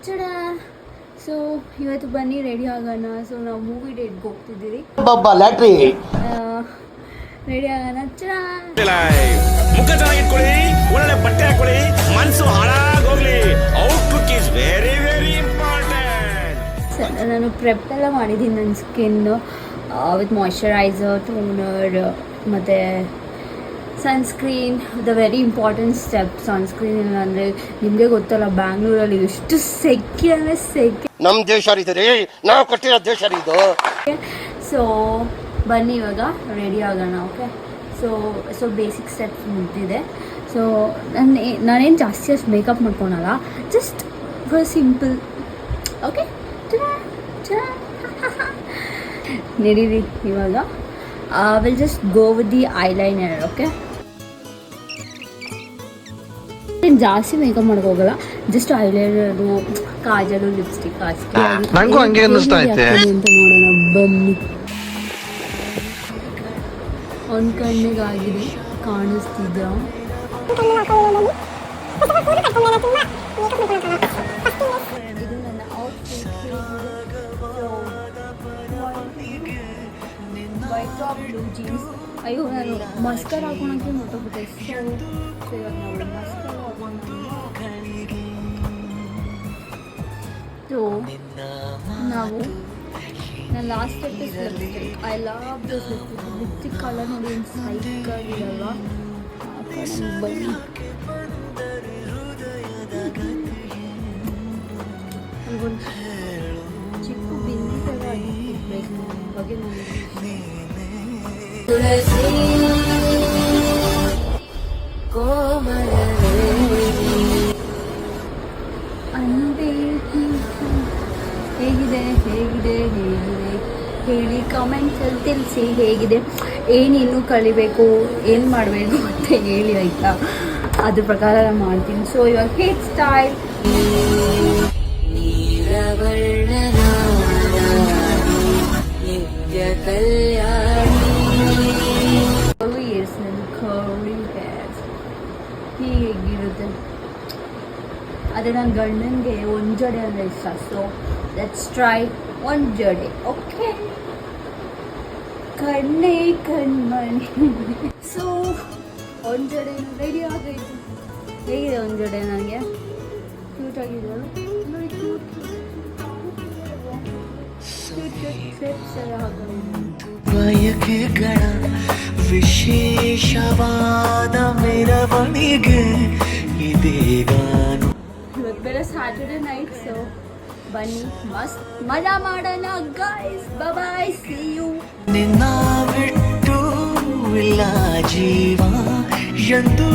ಚಡಾ. So ಇವತ್ತು ಬನ್ನಿ ready ಆಗೋಣ. ಸೊ ನಾವು ಮೂವಿ ಡೇಟ್ಗೆ ಹೋಗ್ತಿದ್ದೀವಿ. ರೆಡಿ ಆಗೋಣ. ಚಡಾ. ಮುಖ ಚೆನ್ನಾಗಿಟ್ಕೊಳ್ಳಿ, ಒಳ್ಳೆ ಬಟ್ಟೆ ಹಾಕೊಳ್ಳಿ, ಮನಸ್ಸು ಹಾಳಾಗೋಗ್ಲಿ. Outlook is very very important. ನಾನು ಪ್ರೆಪ್ ಎಲ್ಲ ಮಾಡಿದ್ದೀನಿ ನನ್ನ ಸ್ಕಿನ್ನು ವಿತ್ ಮಾಯ್ಶ್ಚರೈಸರ್, ಟೋನರ್ ಮತ್ತು sunscreen. The very important step sunscreen. ಅಂದರೆ ನಿಮಗೆ ಗೊತ್ತಲ್ಲ, ಬ್ಯಾಂಗ್ಳೂರಲ್ಲಿ ಎಷ್ಟು ಸೆಕೆ ಅಂದರೆ ಸೆಕೆ. ನಮ್ಮ ದೇಶ ಇದೆ, ನಾವು ಕೊಟ್ಟಿರೋ ದೇಶ ಇದು. ಸೊ ಬನ್ನಿ ಇವಾಗ ರೆಡಿ ಆಗೋಣ. ಓಕೆ, ಸೊ ಬೇಸಿಕ್ ಸ್ಟೆಪ್ಸ್ ಮುಗ್ದಿದೆ. ಸೊ ನಾನೇನು ಜಾಸ್ತಿ ಅಷ್ಟು ಮೇಕಪ್ ಮಾಡ್ಕೊಳಲ್ಲ, ಜಸ್ಟ್ ಫಾರ್ ಸಿಂಪಲ್. ಓಕೆ, ನಡೀರಿ ಇವಾಗ. Will just go with the eyeliner. Okay, ಜಾಸ್ತಿ ಮೇಕಪ್ ಮಾಡೋಕ್ಕೋಗಲ್ಲ, ಜಸ್ಟ್ ಐಲೈನರು, ಕಾಜಲು, ಲಿಪ್ಸ್ಟಿಕ್ ಅಷ್ಟೇ. ನಂಗೂ ಹಂಗೆ ಅನ್ನಿಸ್ತಾ ಐತೆ ಅಂತ ನೋಡೋಣ ಬನ್ನಿ. ಒಂದು ಕಣ್ಣಿಗಾಗಿದೆ, ಕಾಣಿಸ್ತಿದ್ದ. ಇದು ನನ್ನ outfit. White top, blue jeans. ಅಯ್ಯೋ, ನಾನು ಮಸ್ಕರ್ ಹಾಕೋಣಕ್ಕೆ ಹೊರಟೋಗ್ಬಿಟ್ಟೆ. ಸೊ ಇವಾಗ ನಾವು ಮಸ್ಕರ್ ಹಾಕೋಣ. ಸೊ ನಾವು ನನ್ನ last step is lipstick. I love this lipstick colour. ನೋಡಿ ಏನು ಸೈಕಾಗಿರಲ್ಲ. ಬನ್ನಿ, ನನಗೊಂದು ಚಿಕ್ಕ ಬಿಂದಿ ಥರ ಬೇಕು ಬಗ್ಗೆ. ಹೇಗಿದೆ ಹೇಗಿದೆ ಹೇಗಿದೆ ಹೇಳಿ, ಕಾಮೆಂಟ್ಸಲ್ಲಿ ತಿಳಿಸಿ ಹೇಗಿದೆ, ಏನಿನ್ನೂ ಕಲಿಬೇಕು, ಏನು ಮಾಡಬೇಕು ಅಂತ ಹೇಳಿ, ಆಯಿತಾ? ಅದ್ರ ಪ್ರಕಾರ ನಾನು ಮಾಡ್ತೀನಿ. ಸೊ ಇವಾಗ ಹೇರ್ ಸ್ಟೈಲ್. ಹೇಗಿರುತ್ತೆ ಅದೇ ನನ್ನ ಗಂಡನಿಗೆ ಒಂದು ಜಡೆ ಅಂದರೆ ಇಷ್ಟ. ಸೊ ಲೆಟ್ಸ್ ಟ್ರೈ ಒಂದು ಜಡೆ. ಓಕೆ, ಕಣ್ಣೇ ಕಣ್ಮಣಿ. ಸೊ ಒಂದು ಜಡೆ ರೆಡಿ ಆಗೈತು. ಹೇಗಿದೆ ಒಂದು ಜಡೆ? ನನಗೆ ಕ್ಯೂಟ್ ಆಗಿದೆಯಲ್ಲ ನೋಡಿ, ಕ್ಯೂಟ್ ಕ್ಲಿಪ್ಸ್ ಎಲ್ಲ ಬಯಕೆಗಳ ವಿಶೇಷವಾದ ಮೆರವಣಿಗೆ ಇದೀಗಾನು. ಇವತ್ತು ಬೇರೆ ಸ್ಯಾಟರ್ಡೆ ನೈಟ್. ಸೊ ಬನ್ನಿ ಮಸ್ತ್ ಮಜಾ ಮಾಡೋಣ ಗೈಸ್. Bye, C you. ನಿನ್ನ ಬಿಟ್ಟು ಇಲ್ಲ ಜೀವ ಎಂದು